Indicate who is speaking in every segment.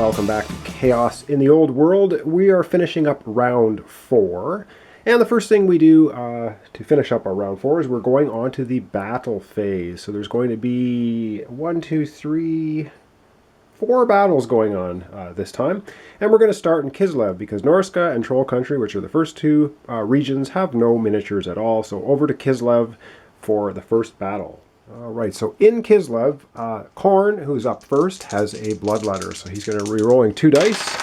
Speaker 1: Welcome back to Chaos in the Old World. We are finishing up round 4. And the first thing we do to finish up our round 4 is we're going on to the battle phase. So there's going to be 4 battles going on this time. And we're going to start in Kislev because Norska and Troll Country, which are the first two regions, have no miniatures at all. So over to Kislev for the first battle. All right, so in Kislev, Korn, who's up first, has a bloodletter. So he's going to be rolling 2 dice.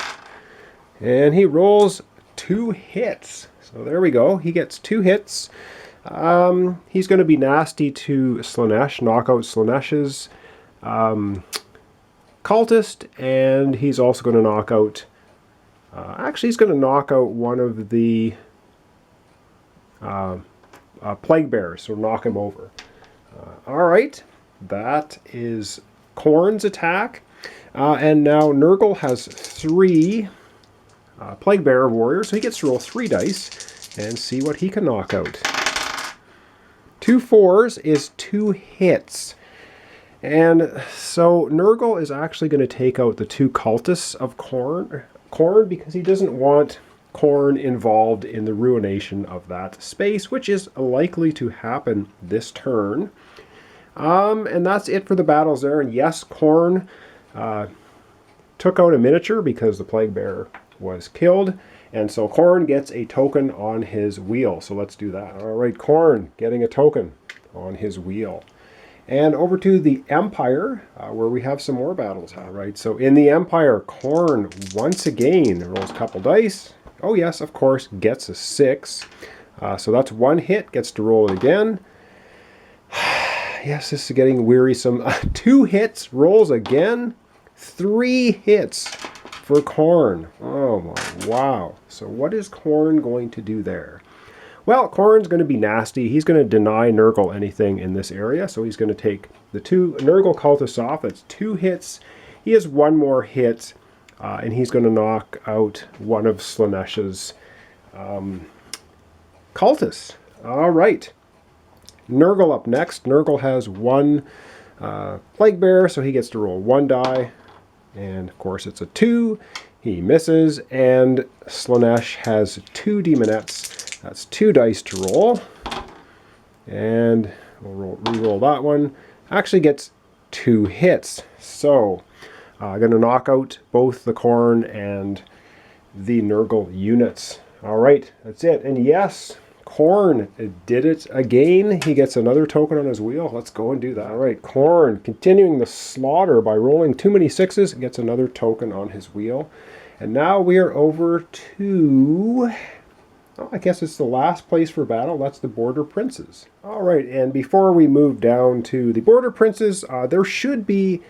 Speaker 1: And he rolls 2 hits. So there we go. He gets 2 hits. He's going to be nasty to Slaanesh, knock out Slaanesh's cultist. And he's also going to knock out... actually, he's going to knock out one of the plague bears, so knock him over. Alright, that is Korn's attack. And now Nurgle has 3 Plague Bearer warriors, so he gets to roll 3 dice and see what he can knock out. 2 4s is 2 hits. And so Nurgle is actually going to take out the 2 cultists of Korn because he doesn't want Korn involved in the ruination of that space, which is likely to happen this turn. And that's it for the battles there. And yes, Korn took out a miniature because the Plague Bearer was killed. And so Korn gets a token on his wheel. So let's do that. All right, Korn getting a token on his wheel. And over to the Empire, where we have some more battles. All right, so in the Empire, Korn once again rolls a couple dice. Oh yes, of course, gets a 6. So that's 1 hit, gets to roll it again. Yes, this is getting wearisome. 2 hits, rolls again. 3 hits for Korn. Oh my, wow. So what is Korn going to do there? Well, Korn's going to be nasty. He's going to deny Nurgle anything in this area. So he's going to take the 2 Nurgle cultists off. That's 2 hits. He has 1 more hit. And he's going to knock out one of Slaanesh's cultists. All right. Nurgle up next. Nurgle has 1 Plague Bear, so he gets to roll 1 die. And, of course, it's a 2. He misses. And Slaanesh has 2 Demonettes. That's 2 dice to roll. And we'll re-roll that one. Actually gets 2 hits. So... going to knock out both the Korn and the Nurgle units. All right, that's it. And yes, Korn did it again. He gets another token on his wheel. Let's go and do that. All right, Korn continuing the slaughter by rolling too many 6s. Gets another token on his wheel. And now we are over to... oh, I guess it's the last place for battle. That's the Border Princes. All right, and before we move down to the Border Princes, there should be,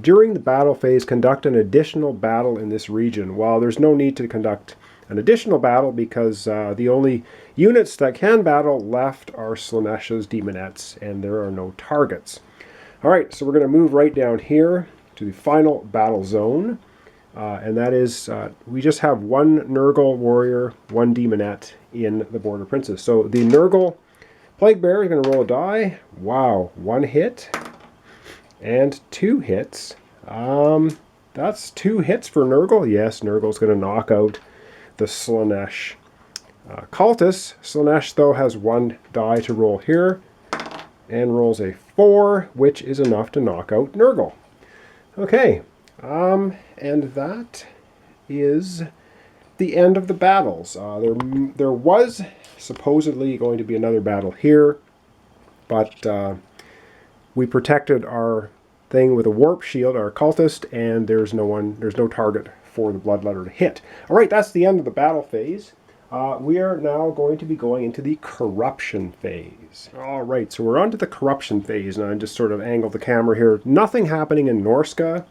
Speaker 1: during the battle phase, conduct an additional battle in this region. While there's no need to conduct an additional battle because the only units that can battle left are Slaanesh's Demonettes, and there are no targets. All right, so we're going to move right down here to the final battle zone. And that is, we just have 1 Nurgle warrior, 1 Demonette in the Border Princes. So the Nurgle Plague Bearer is going to roll a die. Wow, 1 hit and 2 hits. That's 2 hits for Nurgle. Yes, Nurgle's going to knock out the Slaanesh cultist. Slaanesh, though, has 1 die to roll here and rolls a 4, which is enough to knock out Nurgle. Okay. And that is the end of the battles. There was supposedly going to be another battle here, but we protected our thing with a warp shield, our cultist, and there's no target for the bloodletter to hit. All right, that's the end of the battle phase. We are now going to be going into the corruption phase. All right, so we're on to the corruption phase, and I just sort of angled the camera here. Nothing happening in Norska.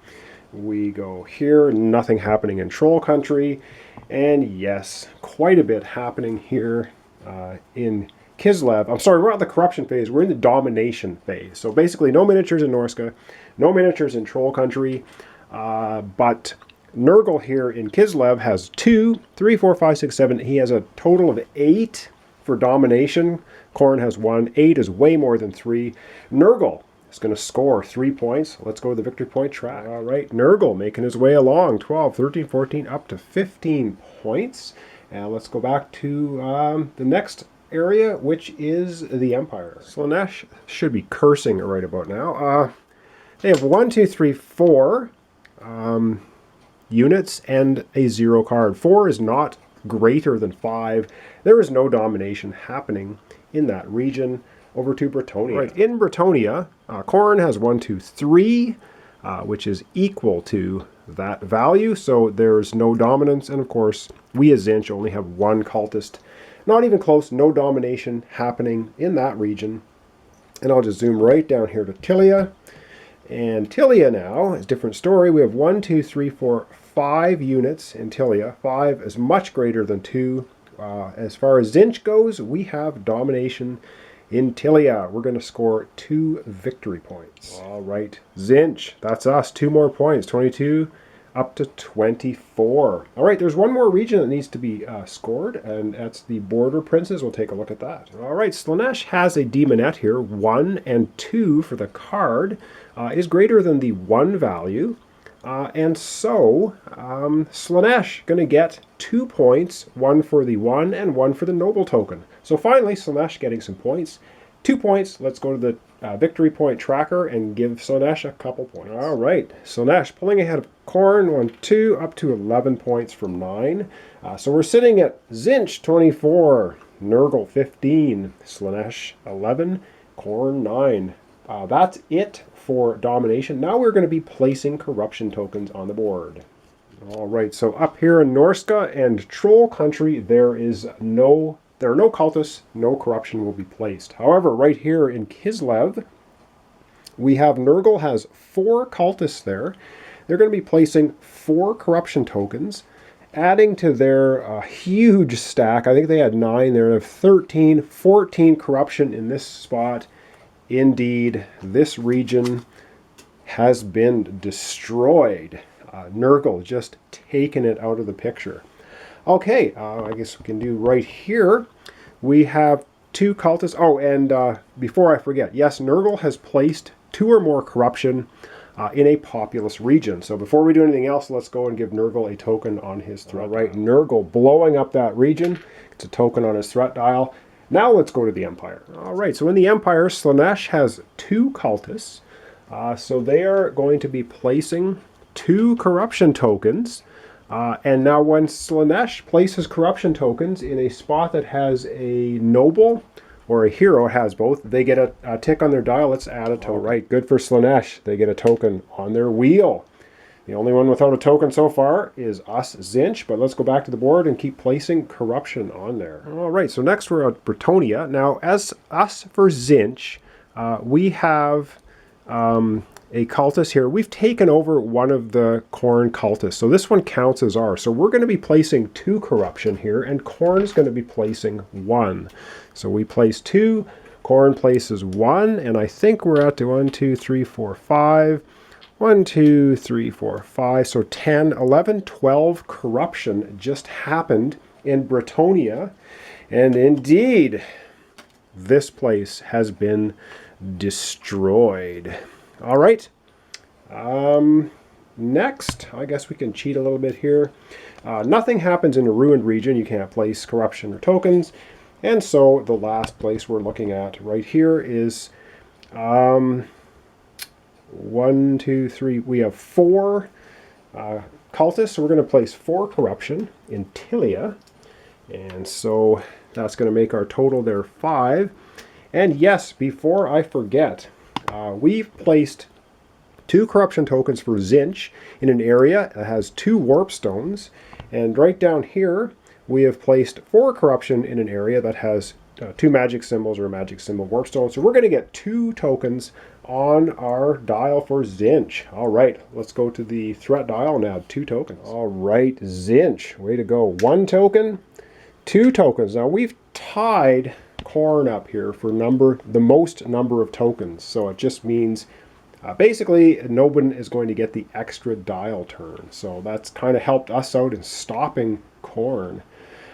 Speaker 1: We go here, nothing happening in Troll Country, and yes, quite a bit happening here in Kislev. I'm sorry, we're not the corruption phase, we're in the domination phase. So basically no miniatures in Norska, no miniatures in Troll Country, but Nurgle here in Kislev has 2, 3, 4, 5, 6, 7. He has a total of 8 for domination. Korn has 1. 8 is way more than 3. Nurgle is going to score 3 points. Let's go to the victory point track. All right, Nurgle making his way along, 12, 13, 14, up to 15 points. And let's go back to the next area, which is the Empire. Slaanesh should be cursing right about now. They have 1, 2, 3, 4 units and a 0 card. 4 is not greater than 5. There is no domination happening in that region. Over to Bretonia. Right, in Bretonia, Khorne has 1, 2, 3, which is equal to that value, so there's no dominance, and of course, we as Tzeentch only have 1 cultist. Not even close, no domination happening in that region. And I'll just zoom right down here to Tilia. And Tilia now is a different story. We have 1, 2, 3, 4, 5 units in Tilia. 5 is much greater than 2. As far as Tzeentch goes, we have domination in Tilia. We're going to score 2 victory points. All right, Tzeentch, that's us. 2 more points, 22 up to 24. All right, there's one more region that needs to be scored, and that's the Border Princes. We'll take a look at that. All right, Slaanesh has a demonette here. 1 and 2 for the card is greater than the 1 value. And so, Slaanesh going to get 2 points, 1 for the 1 and 1 for the Noble token. So finally, Slaanesh getting some points. 2 points. Let's go to the victory point tracker and give Slaanesh a couple points. All right, Slaanesh pulling ahead of Khorne, 1, 2, up to 11 points from 9. So we're sitting at Tzeentch 24, Nurgle 15, Slaanesh 11, Khorne 9. That's it for domination. Now we're going to be placing corruption tokens on the board. All right, so up here in Norska and Troll Country, there are no cultists, no corruption will be placed. However, right here in Kislev, we have Nurgle has 4 cultists there. They're going to be placing 4 corruption tokens, adding to their huge stack. I think they had 9 there. They have 13, 14 corruption in this spot. Indeed, this region has been destroyed. Nurgle just taken it out of the picture. Okay, I guess we can do right here. We have 2 cultists. Oh, and before I forget, yes, Nurgle has placed 2 or more corruption in a populous region. So before we do anything else, let's go and give Nurgle a token on his threat. All right, Nurgle blowing up that region. It's a token on his threat dial. Now let's go to the Empire. All right, so in the Empire, Slaanesh has 2 cultists. So they are going to be placing 2 corruption tokens. And now when Slaanesh places corruption tokens in a spot that has a noble or a hero, has both, they get a tick on their dial. Let's add a token. All right, good for Slaanesh. They get a token on their wheel. The only one without a token so far is us, Tzeentch, but let's go back to the board and keep placing corruption on there. All right, so next we're at Bretonia. Now, as us for Tzeentch, we have a cultist here. We've taken over one of the Khorne cultists, so this one counts as ours. So we're going to be placing 2 corruption here, and Khorne is going to be placing 1. So we place 2, Khorne places 1, and I think we're at 1, 2, 3, 4, 5. 1, 2, 3, 4, 5, so 10, 11, 12 corruption just happened in Bretonia. And indeed, this place has been destroyed. All right. Next, I guess we can cheat a little bit here. Nothing happens in a ruined region. You can't place corruption or tokens. And so the last place we're looking at right here is 1, 2, 3. We have 4 cultists, so we're going to place 4 corruption in Tilia. And so that's going to make our total there 5. And yes, before I forget, we've placed 2 corruption tokens for Tzeentch in an area that has 2 warp stones. And right down here, we have placed 4 corruption in an area that has 2 magic symbols or a magic symbol warp stone. So we're going to get 2 tokens on our dial for Tzeentch. All right, let's go to the threat dial and add 2 tokens. All right, Tzeentch, way to go. 1 token, 2 tokens. Now we've tied Khorne up here for the most number of tokens. So it just means basically no one is going to get the extra dial turn. So that's kind of helped us out in stopping Khorne.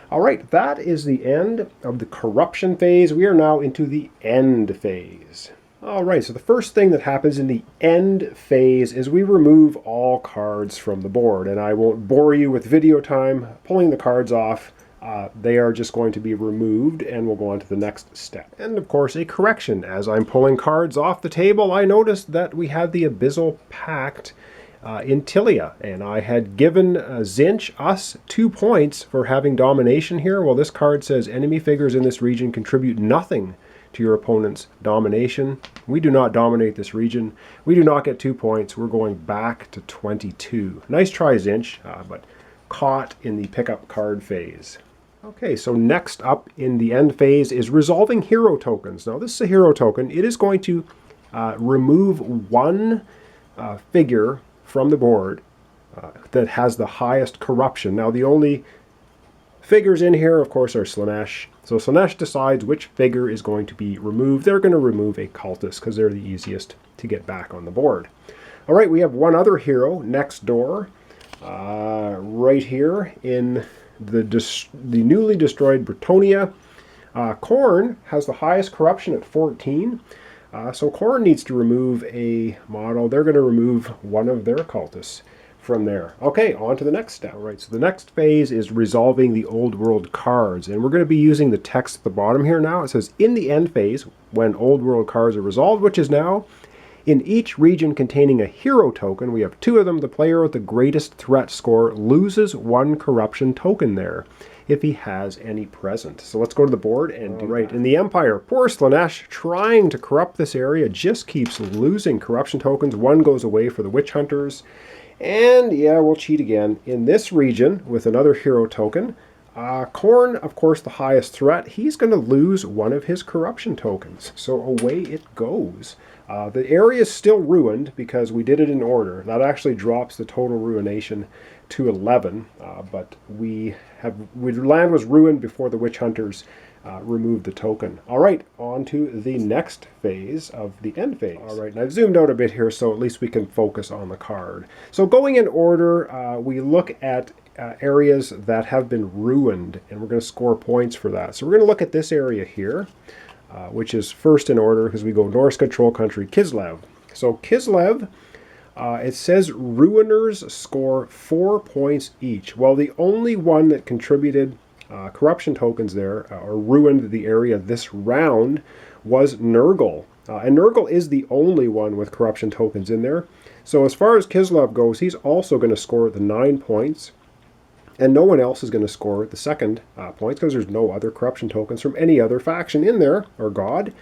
Speaker 1: All right, that is the end of the corruption phase. We are now into the end phase. All right, so the first thing that happens in the end phase is we remove all cards from the board. And I won't bore you with video time pulling the cards off. They are just going to be removed, and we'll go on to the next step. And of course, a correction. As I'm pulling cards off the table, I noticed that we had the Abyssal Pact in Tilia, and I had given Zinch us 2 points for having domination here. Well, this card says enemy figures in this region contribute nothing to your opponent's domination. We do not dominate this region. We do not get 2 points. We're going back to 22. Nice try, Zinch, but caught in the pickup card phase. Okay, so next up in the end phase is resolving hero tokens. Now, this is a hero token. It is going to remove one figure from the board that has the highest corruption. Now, the only figures in here, of course, are Slaanesh. So Slaanesh decides which figure is going to be removed. They're going to remove a cultist because they're the easiest to get back on the board. All right, we have one other hero next door, right here in the newly destroyed Bretonia. Khorne has the highest corruption at 14. So Khorne needs to remove a model. They're going to remove one of their cultists from there. Okay, on to the next step. All right, so the next phase is resolving the old world cards, and we're going to be using the text at the bottom here now. It says, in the end phase, when old world cards are resolved, which is now, in each region containing a hero token, we have 2 of them, the player with the greatest threat score loses 1 corruption token there, if he has any present. So let's go to the board and do right. In the Empire, poor Slaanesh, trying to corrupt this area, just keeps losing corruption tokens. 1 goes away for the Witch Hunters. And yeah, we'll cheat again. In this region, with another hero token, Khorne, of course, the highest threat, he's going to lose 1 of his corruption tokens. So away it goes. The area is still ruined because we did it in order. That actually drops the total ruination to 11, but land was ruined before the Witch Hunters removed the token. All right, on to the next phase of the end phase. All right, and I've zoomed out a bit here so at least we can focus on the card. So going in order, we look at areas that have been ruined, and we're going to score points for that. So we're going to look at this area here, which is first in order because we go Norse Control Country, Kislev. So Kislev, it says ruiners score 4 points each. Well, the only one that contributed corruption tokens there, or ruined the area this round, was Nurgle. And Nurgle is the only one with corruption tokens in there. So as far as Kislev goes, he's also going to score the 9 points. And no one else is going to score the second points because there's no other corruption tokens from any other faction in there, or god.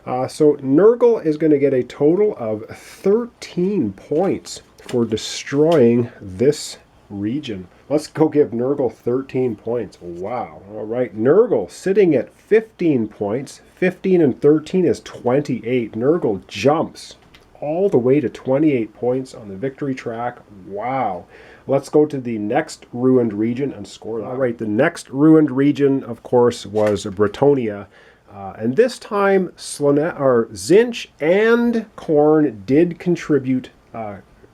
Speaker 1: So Nurgle is going to get a total of 13 points for destroying this region. Let's go give Nurgle 13 points. Wow. All right, Nurgle sitting at 15 points. 15 and 13 is 28. Nurgle jumps all the way to 28 points on the victory track. Wow. Let's go to the next ruined region and score that. All right, the next ruined region, of course, was Bretonia. And this time, Zinch and Khorne did contribute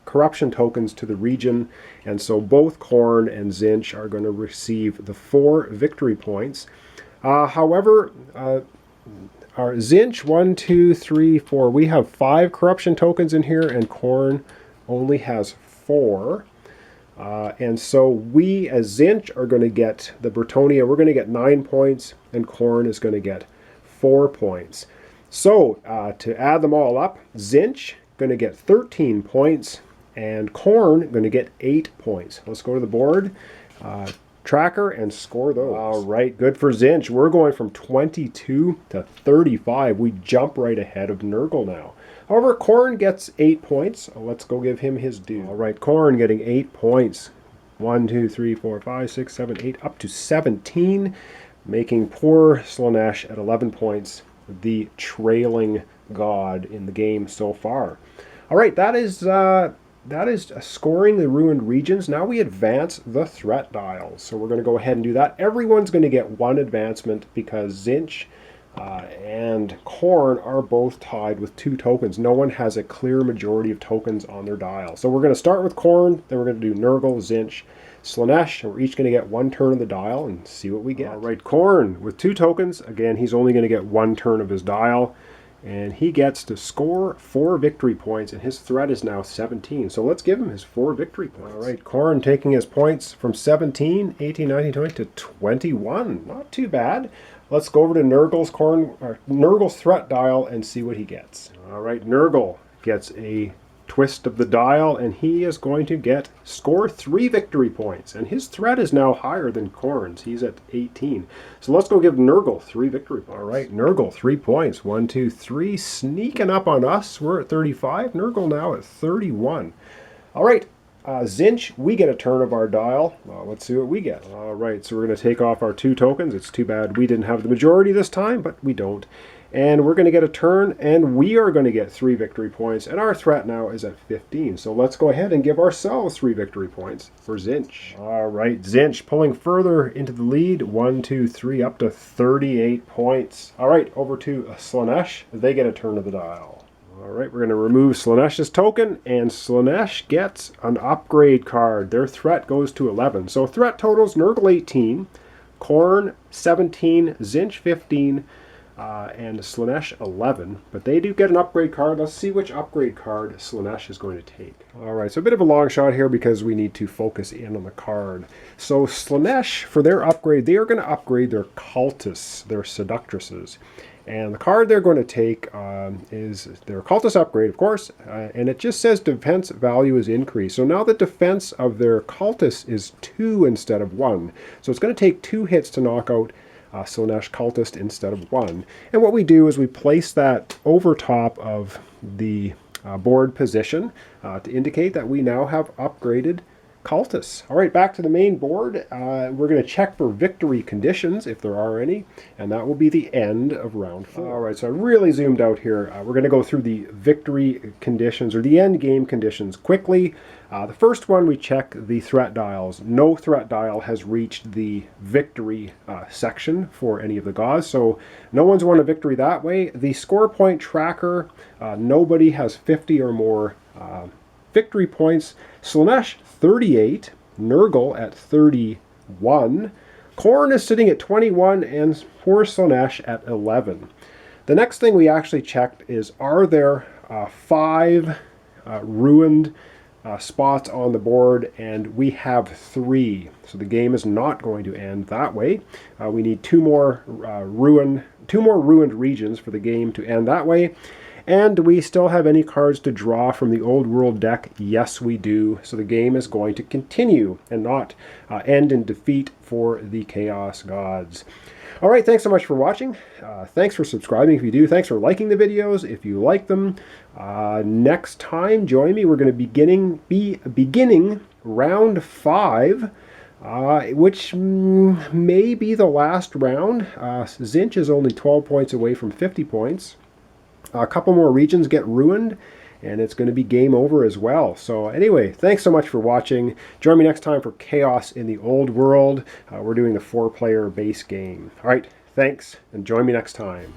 Speaker 1: corruption tokens to the region, and so both Khorne and Zinch are going to receive the 4 victory points. However, our Zinch, 1, 2, 3, 4, we have 5 corruption tokens in here, and Khorne only has 4. And so we, as Zinch, are going to get the Bretonia, we're going to get 9 points, and Khorne is going to get 4 points. So, to add them all up, Zinch going to get 13 points, and Khorne going to get 8 points. Let's go to the board, tracker, and score those. All right, good for Zinch. We're going from 22 to 35. We jump right ahead of Nurgle now. However, Khorne gets 8 points. Let's go give him his due. All right, Khorne getting 8 points. 1, 2, 3, 4, 5, 6, 7, 8, up to 17, making poor Slaanesh at 11 points the trailing god in the game so far. All right, that is scoring the ruined regions. Now we advance the threat dials. So we're going to go ahead and do that. Everyone's going to get 1 advancement because Zinch and Khorne are both tied with 2 tokens. No one has a clear majority of tokens on their dial. So we're going to start with Khorne, then we're going to do Nurgle, Zinch, Slaanesh, and we're each going to get 1 turn of the dial and see what we get. All right, Khorne with 2 tokens. Again, he's only going to get 1 turn of his dial. And he gets to score 4 victory points, and his threat is now 17. So let's give him his 4 victory points. All right, Corn taking his points from 17, 18, 19, 20 to 21. Not too bad. Let's go over to Nurgle's threat dial and see what he gets. All right, Nurgle gets a twist of the dial, and he is going to score 3 victory points, and his threat is now higher than Corn's. He's at 18. So let's go give Nurgle 3 victory points. All right, Nurgle 3 points. 1, 2, 3, sneaking up on us. We're at 35. Nurgle now at 31. All right, Zinch, we get a turn of our dial. Let's see what we get. All right, so we're going to take off our 2 tokens. It's too bad we didn't have the majority this time, but we don't. And we're going to get a turn, and we are going to get 3 victory points, and our threat now is at 15. So let's go ahead and give ourselves 3 victory points for Zinch. All right, Zinch pulling further into the lead. 1, 2, 3, up to 38 points. All right, over to Slaanesh. They get a turn of the dial. All right, we're going to remove Slaanesh's token, and Slaanesh gets an upgrade card. Their threat goes to 11. So threat totals, Nurgle 18, Corn 17, Zinch 15, and Slaanesh 11, but they do get an upgrade card. Let's see which upgrade card Slaanesh is going to take. All right, so a bit of a long shot here because we need to focus in on the card. So Slaanesh, for their upgrade, they are going to upgrade their cultists, their seductresses. And the card they're going to take is their cultist upgrade, of course, and it just says defense value is increased. So now the defense of their cultist is 2 instead of 1. So it's going to take 2 hits to knock out Slaanesh cultist instead of 1. And what we do is we place that over top of the board position to indicate that we now have upgraded cultists. All right, back to the main board. We're going to check for victory conditions, if there are any, and that will be the end of round 4. All right, so I really zoomed out here. We're going to go through the victory conditions, or the end game conditions, quickly. The first one, we check the threat dials. No threat dial has reached the victory section for any of the gods, so no one's won a victory that way. The score point tracker, nobody has 50 or more victory points. Slaanesh 38, Nurgle at 31, Corn is sitting at 21, and poor Slaanesh at 11. The next thing we actually checked is, are there 5 ruined spots on the board, and we have 3. So the game is not going to end that way. We need 2 more ruined regions for the game to end that way. And do we still have any cards to draw from the Old World deck? Yes, we do. So the game is going to continue and not end in defeat for the Chaos Gods. All right, thanks so much for watching. Thanks for subscribing if you do. Thanks for liking the videos if you like them. Next time, join me. We're going to be beginning round 5. Which may be the last round. Zinch is only 12 points away from 50 points. A couple more regions get ruined, and it's going to be game over as well. So anyway, thanks so much for watching. Join me next time for Chaos in the Old World. We're doing the 4-player base game. All right, thanks, and join me next time.